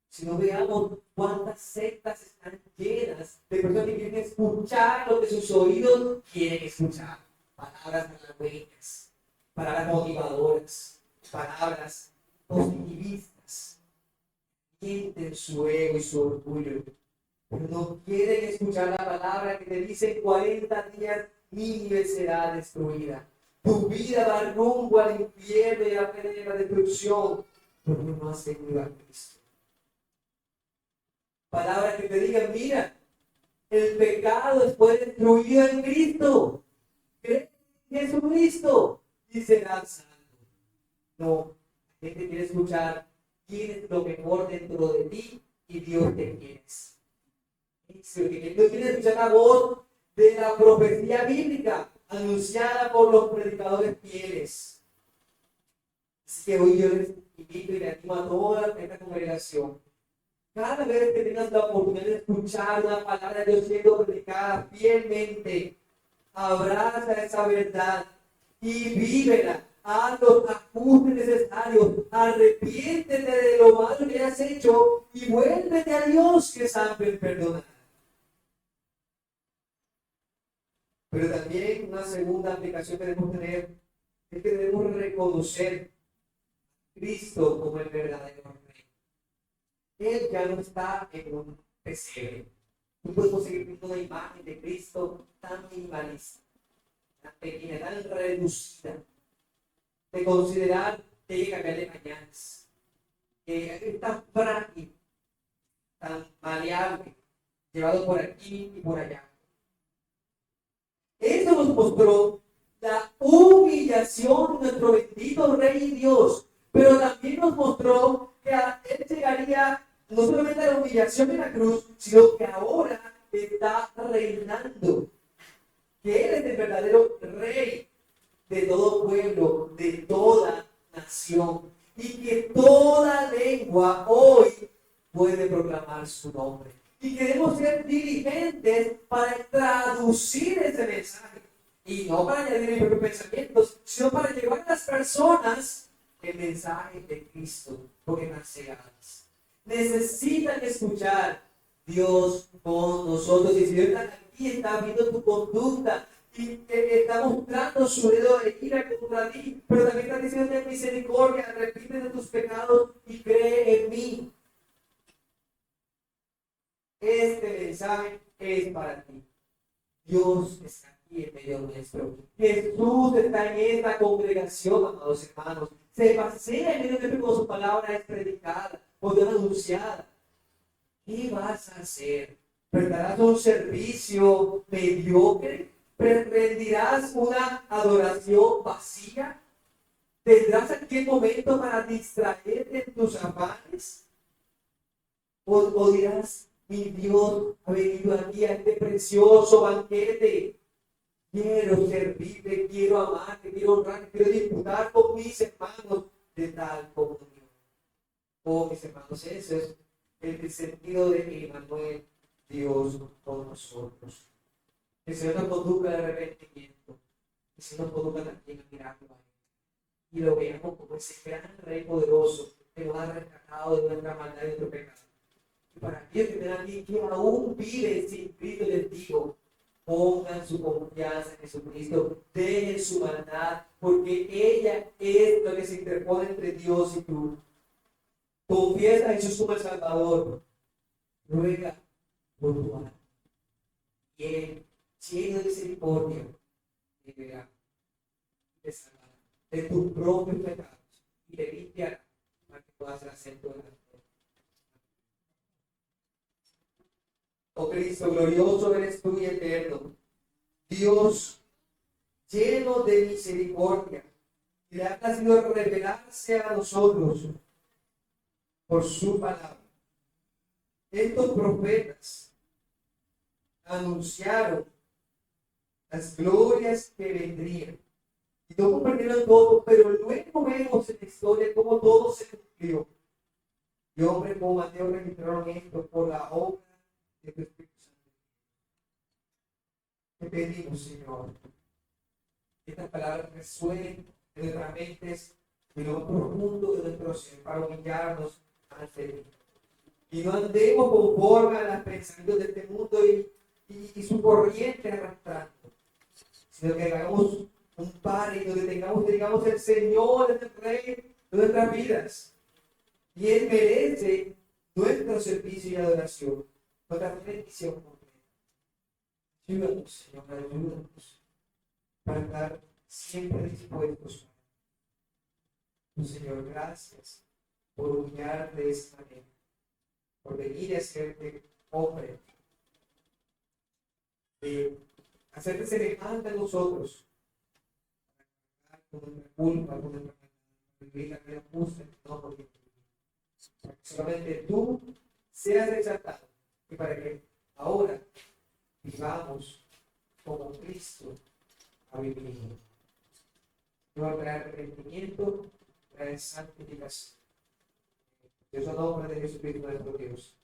Si no veamos cuántas sectas están llenas de personas que quieren escuchar lo que sus oídos quieren escuchar. Palabras halagüeñas, palabras motivadoras, palabras positivistas. Sienten su ego y su orgullo, pero no quieren escuchar la palabra que te dice en 40 días Nínive será destruida. Tu vida va rumbo al infierno y a la destrucción, porque no has seguido a Cristo. Palabra que te digan, mira, el pecado fue destruido en Cristo. Cree en Jesucristo y serás salvo. No, la gente quiere escuchar, tienes lo mejor dentro de ti y Dios te quiere. Dios quiere escuchar la voz de la profecía bíblica anunciada por los predicadores fieles. Así que hoy yo les invito y le animo a toda esta congregación. Cada vez que tengas la oportunidad de escuchar una palabra de Dios siendo predicada fielmente, abraza esa verdad y vívela. Haz los ajustes necesarios. Arrepiéntete de lo malo que has hecho y vuélvete a Dios, que es amplio en perdonar. Pero también una segunda aplicación que debemos tener es que debemos reconocer a Cristo como el verdadero Rey. Él ya no está en un pesebre. No podemos seguir viendo una imagen de Cristo tan minimalista, tan pequeña, tan reducida, de considerar que hay que cambiarle mañanas, que es tan frágil, tan maleable, llevado por aquí y por allá. Eso nos mostró la humillación de nuestro bendito Rey y Dios, pero también nos mostró que Él llegaría no solamente a la humillación de la cruz, sino que ahora está reinando, que Él es el verdadero Rey de todo pueblo, de toda nación, y que toda lengua hoy puede proclamar su nombre. Y queremos ser diligentes para traducir ese mensaje. Y no para añadir mis propios pensamientos, sino para llevar a las personas el mensaje de Cristo, porque están cegadas. Necesitan escuchar Dios con nosotros. Y si Dios está aquí, está viendo tu conducta y está mostrando su dedo de ira contra ti, pero también está diciendo de misericordia, arrepiéntete de tus pecados y cree en mí. Este mensaje es para ti. Dios está aquí en medio nuestro. Jesús está en esta congregación, amados hermanos. Se pasea en medio de nuestro, su palabra es predicada, o es anunciada. ¿Qué vas a hacer? ¿Prestarás un servicio mediocre? ¿Rendirás una adoración vacía? ¿Tendrás aquí el momento para distraerte en tus afanes? ¿O dirás, mi Dios ha venido aquí a este precioso banquete? Quiero servirte, quiero amarte, quiero honrarte, quiero disfrutar con mis hermanos de tal comunión. Oh, mis hermanos, eso es el sentido de Emmanuel, Dios con nosotros. Que el Señor nos conduzca de arrepentimiento, que el Señor nos conduzca también a mirarlo a Él. Y lo veamos como ese gran Rey poderoso que nos ha rescatado de nuestra maldad y de nuestro pecado. Y para aquellos que están aquí que aún viven sin Cristo, les digo, pongan su confianza en Jesucristo, dejen su maldad, porque ella es lo que se interpone entre Dios y tú. Confiesa a Jesús como el Salvador, ruega por tu alma. Y Él, lleno de misericordia, te verá, te salvará de tus propios pecados y te limpiará para que puedas hacer todo el amor. Oh Cristo, glorioso eres tú y eterno, Dios lleno de misericordia, y le ha placido revelarse a nosotros por su palabra. Estos profetas anunciaron las glorias que vendrían. Y no comprendieron todo, pero luego vemos en la historia cómo todo se cumplió. Y hombres como Mateo registraron esto por la obra de tu Espíritu Santo. Te pedimos, Señor, que estas palabras resuenen en nuestras mentes y lo más profundo de nuestro ser para humillarnos ante Él. Y no andemos conforme a los pensamientos de este mundo y su corriente arrastrando, sino que hagamos un Padre donde digamos el Señor es el Rey de nuestras vidas. Y Él merece nuestro servicio y adoración, nuestra bendición completa. Ayúdanos, Señor, ayúdanos para estar siempre dispuestos. Señor, gracias por humillar de esta manera, por venir a hacerte hombre, de hacerte semejante a nosotros, con nuestra culpa, con nuestra vivir la vida justa, no porque solamente tú seas exaltado y para que ahora vivamos como Cristo ha vivido. No trae arrepentimiento, trae santificación. Dios es el nombre de Jesucristo nuestro Dios.